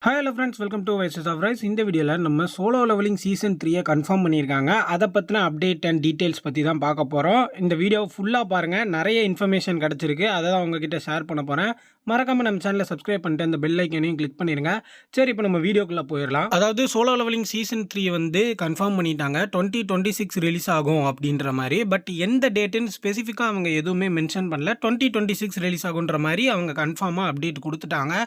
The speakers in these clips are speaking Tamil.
Hi hello friends, welcome to voices of rice. இந்த வீடியோவில் நம்ம சோலோ லெவலிங் சீசன் 3 கன்ஃபார்ம் பண்ணியிருக்காங்க. அதை பற்றின அப்டேட் அண்ட் டீட்டெயில்ஸ் பற்றி தான் பார்க்க போகிறோம். இந்த வீடியோ ஃபுல்லாக பாருங்கள், நிறைய இன்ஃபர்மேஷன் கிடச்சிருக்கு. அதை தான் உங்ககிட்ட ஷேர் பண்ண போகிறேன். மறக்காமல் நம்ம சேனலை சப்ஸ்கிரைப் பண்ணிட்டு அந்த பெல் ஐக்கனையும் கிளிக் பண்ணிடுங்க. சரி, இப்போ நம்ம வீடியோக்குள்ளே போயிடலாம். அதாவது சோலோ லெவலிங் சீசன் 3 வந்து கன்ஃபார்ம் பண்ணிட்டாங்க. 2026 ரிலீஸ் ஆகும் அப்படின்ற மாதிரி. பட் எந்த டேட்டுன்னு ஸ்பெசிஃபிக்காக அவங்க எதுவுமே மென்ஷன் பண்ணல. 2026 ரிலீஸ் ஆகுன்ற மாதிரி அவங்க கன்ஃபார்மாக அப்டேட் கொடுத்துட்டாங்க.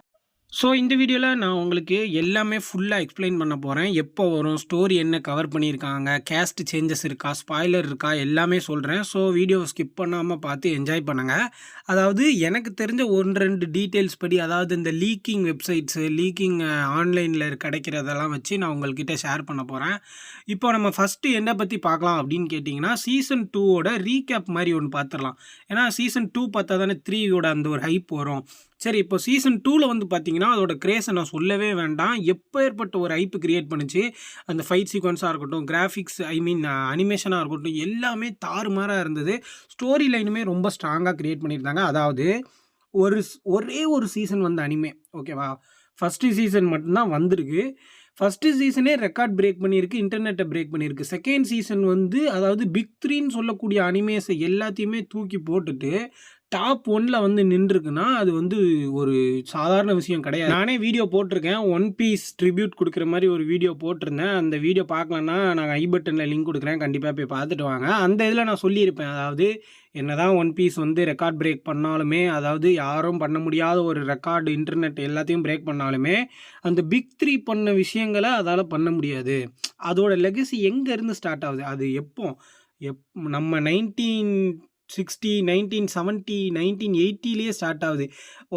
ஸோ இந்த வீடியோவில் நான் உங்களுக்கு எல்லாமே ஃபுல்லாக எக்ஸ்பிளைன் பண்ண போகிறேன். எப்போ வரும், ஸ்டோரி என்ன கவர் பண்ணியிருக்காங்க, கேஸ்ட் சேஞ்சஸ் இருக்கா, ஸ்பாய்லர் இருக்கா, எல்லாமே சொல்கிறேன். ஸோ வீடியோவை ஸ்கிப் பண்ணாமல் பார்த்து என்ஜாய் பண்ணுங்கள். அதாவது எனக்கு தெரிஞ்ச 1-2 டீட்டெயில்ஸ் படி, அதாவது இந்த லீக்கிங் வெப்சைட்ஸு, லீக்கிங் ஆன்லைனில் கிடைக்கிறதெல்லாம் வச்சு நான் உங்கள்கிட்ட ஷேர் பண்ண போகிறேன். இப்போ நம்ம ஃபஸ்ட்டு என்ன பற்றி பார்க்கலாம் அப்படின்னு கேட்டிங்கன்னா, சீசன் 2ஓட ரீகேப் மாதிரி ஒன்று பார்த்துடலாம். ஏன்னா சீசன் 2 பார்த்தா தானே 3யோட அந்த ஒரு ஹைப் வரும். சரி, இப்போ சீசன் 2ல் வந்து பார்த்தீங்கன்னா அதோட கிரேஸை நான் சொல்லவே வேண்டாம். எப்பேற்பட்ட ஒரு ஹைப்பு கிரியேட் பண்ணுச்சு. அந்த ஃபைட் சீக்வன்ஸாக இருக்கட்டும், கிராஃபிக்ஸ் அனிமேஷனாக இருக்கட்டும், எல்லாமே தாறுமாறாக இருந்தது. ஸ்டோரி லைனுமே ரொம்ப ஸ்ட்ராங்காக கிரியேட் பண்ணியிருந்தாங்க. அதாவது ஒரே ஒரு சீசன் வந்த அனிமே, ஓகேவா? ஃபஸ்ட்டு சீசன் மட்டும்தான் வந்திருக்கு. ஃபஸ்ட்டு சீசனே ரெக்கார்ட் பிரேக் பண்ணியிருக்கு, இன்டர்நெட்டை பிரேக் பண்ணியிருக்கு. செகண்ட் சீசன் வந்து அதாவது பிக் 3ன்னு சொல்லக்கூடிய அனிமேஸை எல்லாத்தையுமே தூக்கி போட்டுட்டு டாப் 1ல வந்து நின்றுருக்குன்னா அது வந்து ஒரு சாதாரண விஷயம் கிடையாது. நானே வீடியோ போட்டிருக்கேன், ஒன் பீஸ் ட்ரிபியூட் கொடுக்குற மாதிரி ஒரு வீடியோ போட்டிருந்தேன். அந்த வீடியோ பார்க்கலன்னா நான் ஐ பட்டனில் லிங்க் கொடுக்குறேன், கண்டிப்பாக போய் பார்த்துட்டு வாங்க. அந்த இதில் நான் சொல்லியிருப்பேன், அதாவது என்னதான் ஒன் பீஸ் வந்து ரெக்கார்ட் பிரேக் பண்ணாலுமே, அதாவது யாரும் பண்ண முடியாத ஒரு ரெக்கார்டு, இன்டர்நெட் எல்லாத்தையும் பிரேக் பண்ணாலுமே, அந்த பிக் 3 பண்ண விஷயங்களை அதால் பண்ண முடியாது. அதோட லெகசி எங்கேருந்து ஸ்டார்ட் ஆகுது, அது நம்ம 1960, 1970, 1980லேயே ஸ்டார்ட் ஆகுது.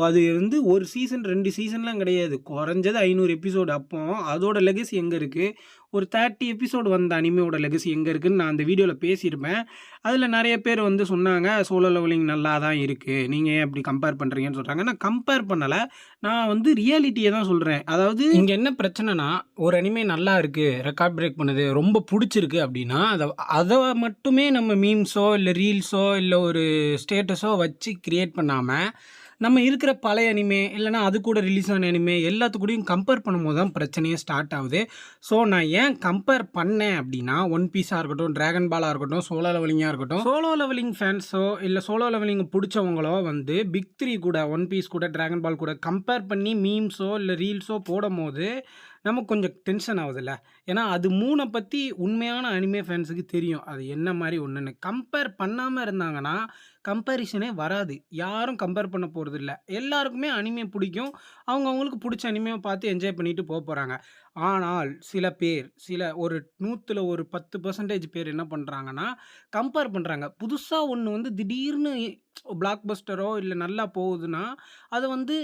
அது வந்து ஒரு சீசன் 2 சீசன்லாம் கிடையாது, குறைஞ்சது 500 எபிசோடு. அப்போ அதோட லெகசி எங்கே இருக்குது? ஒரு 30 எபிசோடு வந்த அனிமையோட லெகசி எங்கே இருக்குதுன்னு நான் அந்த வீடியோவில் பேசியிருப்பேன். அதில் நிறைய பேர் வந்து சொன்னாங்க, சோலோ லெவலிங் நல்லா தான் இருக்குது, நீங்கள் ஏன் அப்படி கம்பேர் பண்ணுறீங்கன்னு சொல்கிறாங்க. நான் கம்பேர் பண்ணலை, நான் வந்து ரியாலிட்டியை தான் சொல்கிறேன். அதாவது இங்கே என்ன பிரச்சனைனா, ஒரு அனிமே நல்லா இருக்குது, ரெக்கார்ட் பிரேக் பண்ணுது, ரொம்ப பிடிச்சிருக்கு அப்படின்னா அதை மட்டுமே நம்ம மீம்ஸோ இல்லை ரீல்ஸோ இல்லை ஒரு ஸ்டேட்டஸோ வச்சு க்ரியேட் பண்ணாமல், நம்ம இருக்கிற பழைய அனிமே இல்லைனா அது கூட ரிலீஸ் ஆன அனிமே எல்லாத்துக்கூடையும் கம்பேர் பண்ணும்போது தான் பிரச்சனையே ஸ்டார்ட் ஆகுது. ஸோ நான் ஏன் கம்பேர் பண்ணேன் அப்படின்னா, ஒன் பீஸாக இருக்கட்டும், ட்ராகன் பாலாக இருக்கட்டும், சோலோ லெவலிங்காக இருக்கட்டும், சோலோ லெவலிங் ஃபேன்ஸோ இல்லை சோலோ லெவலிங் பிடிச்சவங்களோ வந்து பிக் 3 கூட, ஒன் பீஸ் கூட, ட்ராகன் பால் கூட கம்பேர் பண்ணி மீம்ஸோ இல்லை ரீல்ஸோ போடும் போது நமக்கு கொஞ்சம் டென்ஷன் ஆகுதுல்ல. ஏன்னா அது 3 பற்றி உண்மையான அனிமே ஃபேன்ஸுக்கு தெரியும் அது என்ன மாதிரி ஒன்றுன்னு. கம்பேர் பண்ணாமல் இருந்தாங்கன்னா கம்பேரிஷனே வராது. யாரும் கம்பேர் பண்ண போகிறதில்ல. எல்லாருக்குமே அனிமே பிடிக்கும். அவங்கவுங்களுக்கு பிடிச்ச அனிமையை பார்த்து என்ஜாய் பண்ணிட்டு போகிறாங்க. ஆனால் ஒரு 100ல் ஒரு 10% பேர் என்ன பண்ணுறாங்கன்னா, கம்பேர் பண்ணுறாங்க. புதுசாக ஒன்று வந்து திடீர்னு பிளாக் பஸ்டரோ இல்லை நல்லா போகுதுன்னா, அதை வந்து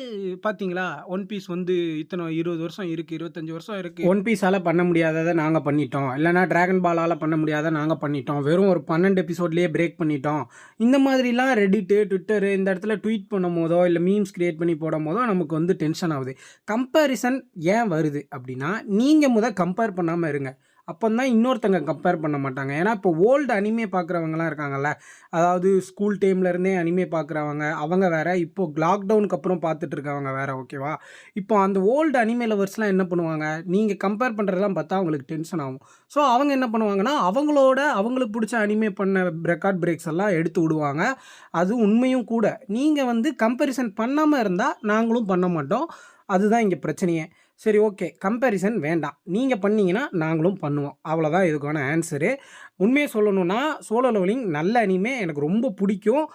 பார்த்தீங்களா, ஒன் பீஸ் வந்து இத்தனை 20 வருஷம் இருக்குது, 25 வருஷம் இருக்குது, ஒன் பீஸால் பண்ண முடியாததை நாங்கள் பண்ணிட்டோம், இல்லைனா ட்ராகன் பாலால் பண்ண முடியாத நாங்கள் பண்ணிட்டோம், வெறும் ஒரு 12 எபிசோட்லேயே பிரேக் பண்ணிட்டோம். இந்த மாதிரிலாம் ரெடிட்டு, ட்விட்டரு இந்த இடத்துல ட்வீட் பண்ணும் போதோ இல்லை மீம்ஸ் கிரியேட் பண்ணி போடும் போதோ நமக்கு வந்து டென்ஷன் ஆகுது. கம்பேரிசன் ஏன் வருது அப்படின்னா, நீங்கள் கம்பேர் பண்ணாமல் இருங்க. அப்போ தான் இன்னொருத்தங்க கம்பேர் பண்ண மாட்டாங்க. ஏன்னா இப்போ ஓல்டு அனிமே பார்க்குறவங்கலாம் இருக்காங்கல்ல, அதாவது ஸ்கூல் டைம்லேருந்தே அனிமே பார்க்குறவங்க அவங்க வேறு, இப்போது லாக்டவுனுக்கு அப்புறம் பார்த்துட்டு இருக்கவங்க வேறு, ஓகேவா? இப்போ அந்த ஓல்டு அனிமே லவர்ஸ்லாம் என்ன பண்ணுவாங்க, நீங்கள் கம்பேர் பண்ணுறதெல்லாம் பார்த்தா அவங்களுக்கு டென்ஷன் ஆகும். ஸோ அவங்க என்ன பண்ணுவாங்கன்னா, அவங்களுக்கு பிடிச்ச அனிமே பண்ண ரெக்கார்ட் பிரேக்ஸ் எல்லாம் எடுத்து விடுவாங்க. அது உண்மையும் கூட. நீங்கள் வந்து கம்பேரிசன் பண்ணாமல் இருந்தால் நாங்களும் பண்ண மாட்டோம். அதுதான் இங்கே பிரச்சனையே. சரி, ஓகே, கம்பேரிசன் வேண்டாம், நீங்கள் பண்ணீங்கன்னா நாங்களும் பண்ணுவோம், அவ்வளோதான் இதுக்கான ஆன்சரு. உண்மையை சொல்லணுன்னா சோலோ லெவலிங் நல்ல அனிமே, எனக்கு ரொம்ப பிடிக்கும்.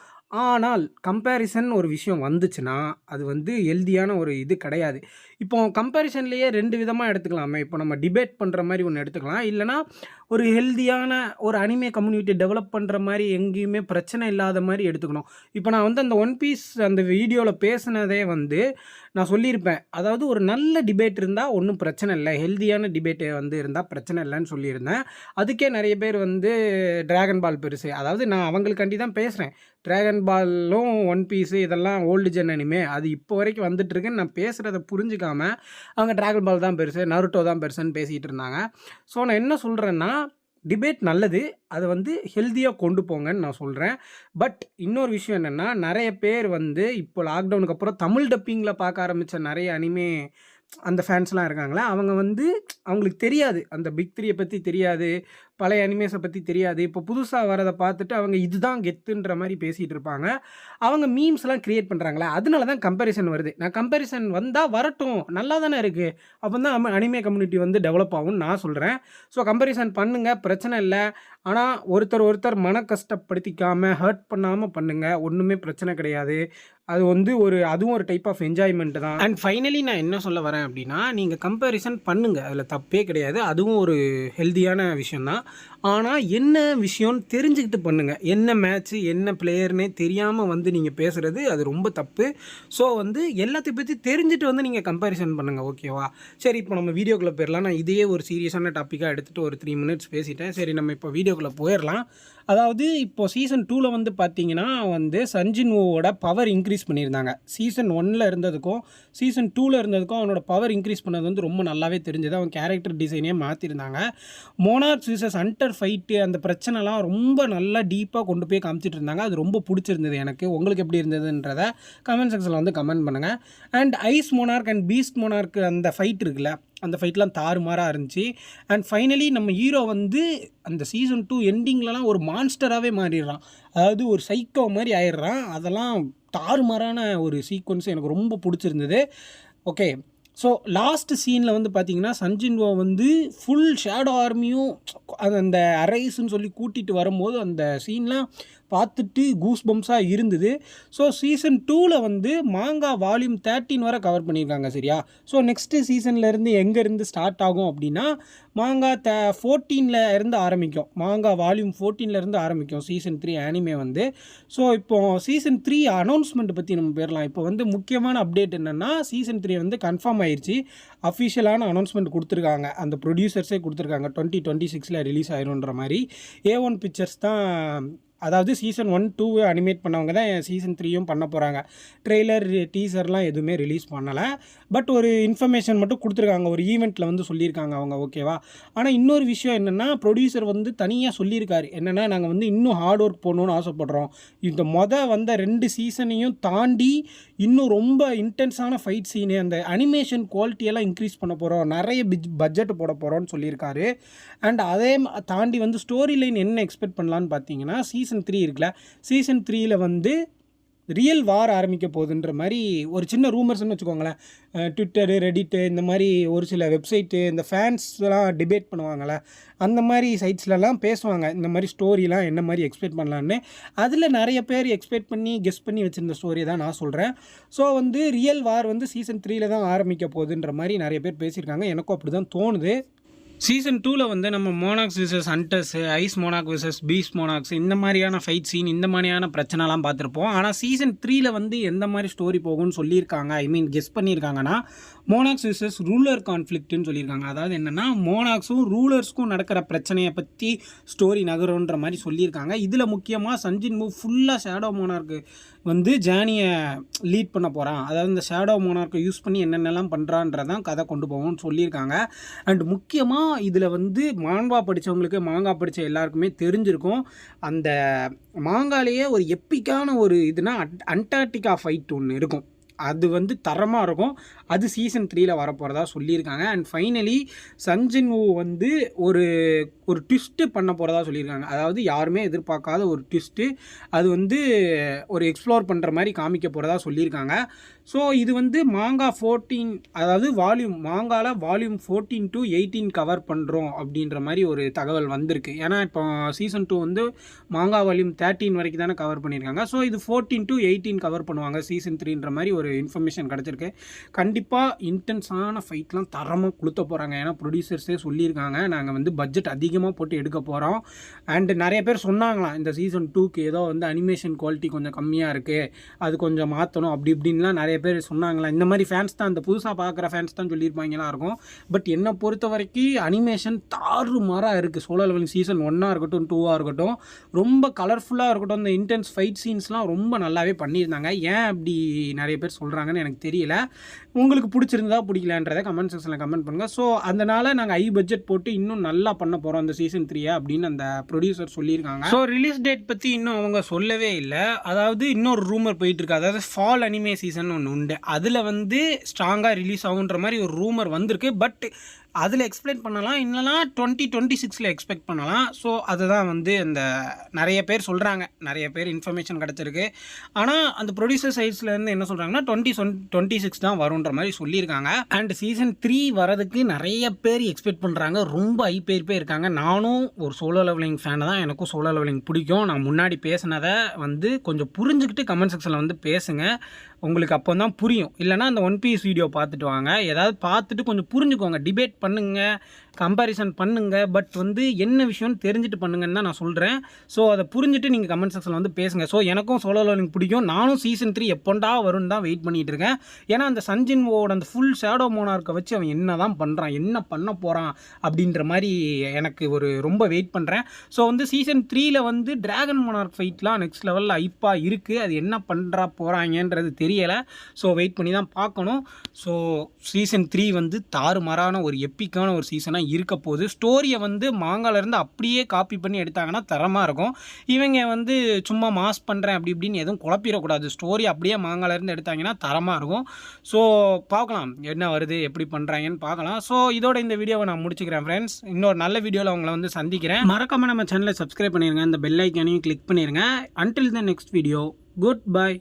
ஆனால் கம்பேரிசன் ஒரு விஷயம் வந்துச்சுன்னா அது வந்து ஹெல்தியான ஒரு இது கிடையாது. இப்போ கம்பேரிசன்லேயே 2 விதமாக எடுத்துக்கலாமே. இப்போ நம்ம டிபேட் பண்ணுற மாதிரி ஒன்று எடுத்துக்கலாம், இல்லைனா ஒரு ஹெல்தியான ஒரு அனிமே கம்யூனிட்டி டெவலப் பண்ணுற மாதிரி எங்கேயுமே பிரச்சனை இல்லாத மாதிரி எடுத்துக்கணும். இப்போ நான் வந்து அந்த ஒன் பீஸ் அந்த வீடியோவில் பேசினதே வந்து நான் சொல்லியிருப்பேன், அதாவது ஒரு நல்ல டிபேட் இருந்தால் ஒன்றும் பிரச்சனை இல்லை, ஹெல்தியான டிபேட்டு வந்து இருந்தால் பிரச்சனை இல்லைன்னு சொல்லியிருந்தேன். அதுக்கே நிறைய பேர் வந்து ட்ராகன் பால் பெருசு, அதாவது நான் அவங்களுக்காண்டி தான் பேசுகிறேன். ட்ராகன் பாலும் ஒன் பீஸு இதெல்லாம் ஓல்டு ஜென் அனிமே, அது இப்போ வரைக்கும் வந்துட்டுருக்குன்னு நான் பேசுகிறத புரிஞ்சுக்காமல் அவங்க ட்ராகன் பால் தான் பெருசு, நருட்டோ தான் பெருசுன்னு பேசிகிட்டு இருந்தாங்க. ஸோ நான் என்ன சொல்கிறேன்னா, டிபேட் நல்லது, அதை வந்து ஹெல்த்தியாக கொண்டு போங்கன்னு நான் சொல்கிறேன். பட் இன்னொரு விஷயம் என்னென்னா, நிறைய பேர் வந்து இப்போ லாக்டவுனுக்கு அப்புறம் தமிழ் டப்பிங்கில் பார்க்க ஆரம்பித்த நிறைய அனிமே அந்த ஃபேன்ஸ்லாம் இருக்காங்களே, அவங்க வந்து அவங்களுக்கு தெரியாது. அந்த பிக் 3 பத்தி தெரியாது. பழைய அனிமேஸ பத்தி தெரியாது. இப்போ புதுசா வரத பார்த்துட்டு அவங்க இதுதான் கெத்துன்ற மாரி பேசிட்டு இருப்பாங்க. அவங்க மீம்ஸ்லாம் கிரியேட் பண்றாங்களா, அதனால தான் கம்பேரிசன் வருது. நான் கம்பேரிசன் வந்தா வரட்டும். நல்லா தானே இருக்கு. அப்பதான் அனிமே கம்யூனிட்டி வந்து டெவலப் ஆகும்னு நான் சொல்றேன். ஸோ கம்பேரிசன் பண்ணுங்க. பிரச்சனை இல்ல. ஆனா ஒருத்தர் மன கஷ்டப்படுத்திக்காம, ஹர்ட் பண்ணாம பண்ணுங்க. ஒண்ணுமே பிரச்சனை கிடையாது. அது வந்து அதுவும் ஒரு டைப் ஆஃப் என்ஜாய்மெண்ட் தான். அண்ட் ஃபைனலி நான் என்ன சொல்ல வரேன் அப்படின்னா, நீங்க கம்பேரிசன் பண்ணுங்க. அதில தப்பே கிடையாது. அதுவும் ஒரு ஹெல்தியான விஷயம் தான். ஆனா என்ன விஷயம்னு தெரிஞ்சுக்கிட்டு பண்ணுங்க. என்ன மேட்ச்சு, என்ன பிளேயர்னே தெரியாம வந்து நீங்க பேசுறது அது ரொம்ப தப்பு. ஸோ வந்து எல்லாத்தையும் பத்தி தெரிஞ்சுட்டு வந்து நீங்க கம்பேரிசன் பண்ணுங்க. ஓகேவா? சரி, இப்போ நம்ம வீடியோக்குள்ள போயிரலாம். நான் இதையே ஒரு சீரியஸான டாப்பிக்கா எடுத்துட்டு ஒரு 3 மினிட்ஸ் பேசிட்டேன். சரி, நம்ம இப்போ வீடியோக்குள்ள போயிரலாம். அதாவது இப்போ சீசன் 2ல வந்து பார்த்தீங்கன்னா வந்து சன்ஜின் ஓவோட பவர் இன்க்ரீஸ் பண்ணியிருந்தாங்க. சீசன் 1ல இருந்ததுக்கும் சீசன் 2ல இருந்ததுக்கும் அவனோட பவர் இன்க்ரீஸ் பண்ணது வந்து ரொம்ப நல்லாவே தெரிஞ்சது. அவன் கேரக்டர் டிசைனே மாற்றிருந்தாங்க. மோனார்க்ஸ் விசஸ் ஹண்டர் ஃபைட்டு அந்த பிரச்சனைலாம் ரொம்ப நல்லா டீப்பாக கொண்டு போய் காமிச்சிட்டு இருந்தாங்க. அது ரொம்ப பிடிச்சிருந்தது எனக்கு. உங்களுக்கு எப்படி இருந்ததுன்றத கமெண்ட் செக்ஷனில் வந்து கமெண்ட் பண்ணுங்கள். And ice monarch and beast monarch அந்த ஃபைட் இருக்குல்ல, அந்த ஃபைட்லாம் தாறுமாறாக இருந்துச்சு. அண்ட் ஃபைனலி நம்ம ஹீரோ வந்து அந்த சீசன் 2 எண்டிங்லலாம் ஒரு மான்ஸ்டராகவே மாறிடுறான். அதாவது ஒரு சைக்கோ மாதிரி ஆயிடுறான். அதெல்லாம் தாறுமாறான ஒரு சீக்வன்ஸ் எனக்கு ரொம்ப பிடிச்சிருந்தது. ஓகே, ஸோ லாஸ்ட் சீனில் வந்து பார்த்தீங்கன்னா சன்ஜின்வோ வந்து ஃபுல் ஷேடோ ஆர்மியும் அந்த அரைஸ்ன்னு சொல்லி கூட்டிகிட்டு வரும்போது அந்த சீன்லாம் பார்த்துட்டு கூஸ் பம்ப்ஸாக இருந்தது. ஸோ சீசன் 2ல் வந்து மாங்கா வால்யூம் 13 வரை கவர் பண்ணியிருக்காங்க. சரியா? ஸோ நெக்ஸ்ட்டு சீசன்லேருந்து எங்கேருந்து ஸ்டார்ட் ஆகும் அப்படின்னா மாங்கா 14ல் இருந்து ஆரம்பிக்கும். மாங்கா வால்யூம் 14ல் இருந்து ஆரம்பிக்கும் சீசன் 3 ஆனிமே வந்து. ஸோ இப்போ சீசன் 3 அனௌன்ஸ்மெண்ட் பற்றி நம்ம போயிடலாம். இப்போ வந்து முக்கியமான அப்டேட் என்னென்னா சீசன் 3 வந்து கன்ஃபார்ம் ஆயிடுச்சு. அஃபிஷியலான அனௌன்ஸ்மெண்ட் கொடுத்துருக்காங்க. அந்த ப்ரொடியூசர்ஸே கொடுத்துருக்காங்க. 2026ல் ரிலீஸ் ஆயிரும்ன்ற மாதிரி. A1 பிக்சர்ஸ் தான், அதாவது சீசன் 1, 2 அனிமேட் பண்ணவங்க தான் சீசன் 3யும் பண்ண போகிறாங்க. ட்ரெய்லர், டீசர்லாம் எதுவுமே ரிலீஸ் பண்ணலை. பட் ஒரு இன்ஃபர்மேஷன் மட்டும் கொடுத்துருக்காங்க. ஒரு ஈவெண்ட்டில் வந்து சொல்லியிருக்காங்க அவங்க. ஓகேவா? ஆனால் இன்னொரு விஷயம் என்னென்னா ப்ரொடியூசர் வந்து தனியாக சொல்லியிருக்காரு. என்னென்னா, நாங்கள் வந்து இன்னும் ஹார்ட் ஒர்க் பண்ணணும்னு ஆசைப்பட்றோம். இந்த வந்த 2 சீசனையும் தாண்டி இன்னும் ரொம்ப இன்டென்ஸான ஃபைட் சீனு, அந்த அனிமேஷன் குவாலிட்டியெல்லாம் இன்க்ரீஸ் பண்ண போகிறோம், நிறைய பட்ஜெட் போட போகிறோன்னு சொல்லியிருக்காரு. அண்ட் அதே தாண்டி வந்து ஸ்டோரி லைன் என்ன எக்ஸ்பெக்ட் பண்ணலான்னு பார்த்தீங்கன்னா, சீசன் 3 இருக்குல்ல, சீசன் 3ல் வந்து ரியல் வார் ஆரம்பிக்க போகுதுன்ற மாதிரி ஒரு சின்ன ரூமர்ஸ்னு வச்சுக்கோங்களேன். ட்விட்டரு, ரெடிட்டு இந்த மாதிரி ஒரு சில வெப்சைட்டு, இந்த ஃபேன்ஸ்லாம் டிபேட் பண்ணுவாங்கள்ல, அந்த மாதிரி சைட்ஸ்லலாம் பேசுவாங்க. இந்த மாதிரி ஸ்டோரிலாம் என்ன மாதிரி எக்ஸ்பெக்ட் பண்ணலான்னு. அதில் நிறைய பேர் எக்ஸ்பெக்ட் பண்ணி கெஸ் பண்ணி வச்சுருந்த ஸ்டோரி தான் நான் சொல்கிறேன். ஸோ வந்து ரியல் வார் வந்து சீசன் 3ல் தான் ஆரம்பிக்க போகுதுன்ற மாதிரி நிறைய பேர் பேசியிருக்காங்க. எனக்கும் அப்படி தான் தோணுது. சீசன் 2ல் வந்து நம்ம மோனாக்ஸ் விசஸ் ஹண்டர்ஸு, ஐஸ் மோனாக் விசஸ் பீஸ்ட் மோனாக்ஸ், இந்த மாதிரியான ஃபைட் சீன், இந்த மாதிரியான பிரச்சனைலாம் பார்த்துருப்போம். ஆனால் சீசன் 3ல் வந்து எந்த மாதிரி ஸ்டோரி போகும்னு சொல்லியிருக்காங்க, கெஸ் பண்ணியிருக்காங்கன்னா மோனாக்ஸ் விசஸ் ரூலர் கான்ஃப்ளிக்ட்னு சொல்லியிருக்காங்க. அதாவது என்னென்னா, மோனாக்ஸும் ரூலர்ஸ்க்கும் நடக்கிற பிரச்சனையை பற்றி ஸ்டோரி நகருன்ற மாதிரி சொல்லியிருக்காங்க. இதில் முக்கியமாக சன்ஜின்வோ ஃபுல்லாக ஷேடோ மோனார்க்கு வந்து ஜானியை லீட் பண்ண போகிறான். அதாவது இந்த ஷேடோ மோனார்க்கை யூஸ் பண்ணி என்னென்னலாம் பண்ணுறான்றதான் கதை கொண்டு போகும்னு சொல்லியிருக்காங்க. அண்ட் முக்கியமாக இதில் வந்து மாங்கா படித்தவங்களுக்கு, மாங்கா படித்த எல்லாருக்குமே தெரிஞ்சிருக்கும். அந்த மாங்காலேயே ஒரு எப்பிக்கான ஒரு இதுனா அண்டார்டிகா ஃபைட் ஒன்று இருக்கும். அது வந்து தரமாக இருக்கும். அது சீசன் 3ல் வரப்போகிறதா சொல்லியிருக்காங்க. அண்ட் ஃபைனலி சன்ஜின்வோ வந்து ஒரு ட்விஸ்ட்டு பண்ண போகிறதா சொல்லியிருக்காங்க. அதாவது யாருமே எதிர்பார்க்காத ஒரு ட்விஸ்ட்டு, அது வந்து ஒரு எக்ஸ்ப்ளோர் பண்ணுற மாதிரி காமிக்க போகிறதா சொல்லியிருக்காங்க. ஸோ இது வந்து மாங்கா 14, அதாவது மாங்காவில் வால்யூம் 14 to 18 கவர் பண்ணுறோம் அப்படின்ற மாதிரி ஒரு தகவல் வந்திருக்கு. ஏன்னா இப்போ சீசன் 2 வந்து மாங்கா வால்யூம் 13 வரைக்கும் தானே கவர் பண்ணியிருக்காங்க. ஸோ இது 14 to 18 கவர் பண்ணுவாங்க சீசன் 3ன்ற மாதிரி ஒரு இன்ஃபர்மேஷன் கிடச்சிருக்கு. கண்டிப்பாக இன்டென்ஸான ஃபைட்லாம் தரமாக கொடுத்த போகிறாங்க. ஏன்னா ப்ரொடியூசர்ஸே சொல்லியிருக்காங்க, நாங்கள் வந்து பட்ஜெட் அதிகமாக போட்டு எடுக்க போகிறோம். அண்டு நிறைய பேர் சொன்னாங்களாம், இந்த சீசன் 2க்கு ஏதோ வந்து அனிமேஷன் குவாலிட்டி கொஞ்சம் கம்மியாக இருக்குது, அது கொஞ்சம் மாற்றணும் அப்படி இப்படின்லாம் நிறைய பேர் சொன்னாங்களா. இந்த மாதிரி ஃபேன்ஸ் தான், இந்த புதுசாக பார்க்குற ஃபேன்ஸ் தான் சொல்லியிருப்பாங்கலாம் இருக்கும். பட் என்னை பொறுத்த வரைக்கும் அனிமேஷன் தாறுமாறாக இருக்குது. சோலோ லெவலிங் சீசன் 1ஆக இருக்கட்டும், 2ஆக இருக்கட்டும், ரொம்ப கலர்ஃபுல்லாக இருக்கட்டும். இந்த இன்டென்ஸ் ஃபைட் சீன்ஸ்லாம் ரொம்ப நல்லாவே பண்ணியிருந்தாங்க. ஏன் அப்படி நிறைய பேர் சொல்கிறாங்கன்னு எனக்கு தெரியல. உங்களுக்கு பிடிச்சிருந்தா பிடிக்கலன்றதை கமெண்ட் செக்ஷனில் கமெண்ட் பண்ணுங்கள். ஸோ அதனால் நாங்கள் ஹை பட்ஜெட் போட்டு இன்னும் நல்லா பண்ண போகிறோம் அந்த சீசன் 3 அப்படின்னு அந்த ப்ரொடியூசர் சொல்லியிருக்காங்க. ஸோ ரிலீஸ் டேட் பற்றி இன்னும் அவங்க சொல்லவே இல்லை. அதாவது இன்னொரு ரூமர் போயிட்டுருக்கு. அதாவது ஃபால் அனிமே சீசன் ஒன்று உண்டு, அதில் வந்து ஸ்ட்ராங்காக ரிலீஸ் ஆகுன்ற மாதிரி ஒரு ரூமர் வந்திருக்கு. பட் அதில் எக்ஸ்பிளைன் பண்ணலாம், இல்லைனா 2026 எக்ஸ்பெக்ட் பண்ணலாம். ஸோ அதுதான் வந்து அந்த நிறைய பேர் சொல்கிறாங்க, நிறைய பேர் இன்ஃபர்மேஷன் கிடச்சிருக்கு. ஆனால் அந்த ப்ரொடியூசர் சைட்ஸ்லேருந்து என்ன சொல்கிறாங்கன்னா 2026 தான் வரும்ன்ற மாதிரி சொல்லியிருக்காங்க. அண்ட் சீசன் 3 வரதுக்கு நிறைய பேர் எக்ஸ்பெக்ட் பண்ணுறாங்க, ரொம்ப பேர் இருக்காங்க. நானும் ஒரு சோலோ லெவலிங் ஃபேனை தான், எனக்கும் சோலோ லெவலிங் பிடிக்கும். நான் முன்னாடி பேசினதை வந்து கொஞ்சம் புரிஞ்சுக்கிட்டு கமெண்ட் செக்ஷனில் வந்து பேசுங்க, உங்களுக்கு அப்போ தான் புரியும். இல்லைனா அந்த ஒன் பீஸ் வீடியோ பார்த்துட்டு வாங்க, ஏதாவது பார்த்துட்டு கொஞ்சம் புரிஞ்சுக்கோங்க, டிபேட் பண்ணுங்கள், கம்பேரிசன் பண்ணுங்கள். பட் வந்து என்ன விஷயம்னு தெரிஞ்சுட்டு பண்ணுங்கன்னு தான் நான் சொல்கிறேன். ஸோ அதை புரிஞ்சுட்டு நீங்கள் கமெண்ட் செக்ஷனில் வந்து பேசுங்க. ஸோ எனக்கும் சோலோ லெவலிங் பிடிக்கும், நானும் சீசன் 3 எப்போண்டா வரும்னு தான் வெயிட் பண்ணிகிட்டு இருக்கேன். ஏன்னா அந்த சன்ஜின்வோட அந்த ஃபுல் ஷேடோ மோனார்க்கை வச்சு அவன் என்ன தான் பண்ணுறான், என்ன பண்ண போகிறான் அப்படின்ற மாதிரி எனக்கு ஒரு ரொம்ப வெயிட் பண்ணுறேன். ஸோ வந்து சீசன் 3ல் வந்து டிராகன் மோனார்க் ஃபைட்லாம் நெக்ஸ்ட் லெவலில் ஐப்பாக இருக்குது. அது என்ன பண்ணுறா போகிறாங்கன்றது தெரியலை. ஸோ வெயிட் பண்ணி தான் பார்க்கணும். ஸோ சீசன் 3 வந்து தாறுமாறான ஒரு எப்பிக்கான ஒரு சீசனாக இருக்க போகுது. ஸ்டோரியை வந்து மாங்காலேருந்து அப்படியே காப்பி பண்ணி எடுத்தாங்கன்னா தரமாக இருக்கும். இவங்க வந்து சும்மா மாஸ் பண்ணுறேன் அப்படி இப்படின்னு எதுவும் குழப்பிடக்கூடாது. ஸ்டோரி அப்படியே மாங்காலேருந்து எடுத்தாங்கன்னா தரமாக இருக்கும். ஸோ பார்க்கலாம் என்ன வருது, எப்படி பண்ணுறாங்கன்னு பார்க்கலாம். ஸோ இதோட இந்த வீடியோவை நான் முடிச்சுக்கிறேன் ஃப்ரெண்ட்ஸ். இன்னொரு நல்ல வீடியோவில் உங்களை வந்து சந்திக்கிறேன். மறக்காமல் நம்ம சேனலை சப்ஸ்கிரைப் பண்ணிடுங்க, இந்த பெல் ஐக்கானையும் கிளிக் பண்ணிடுங்க. Until the next video, good bye.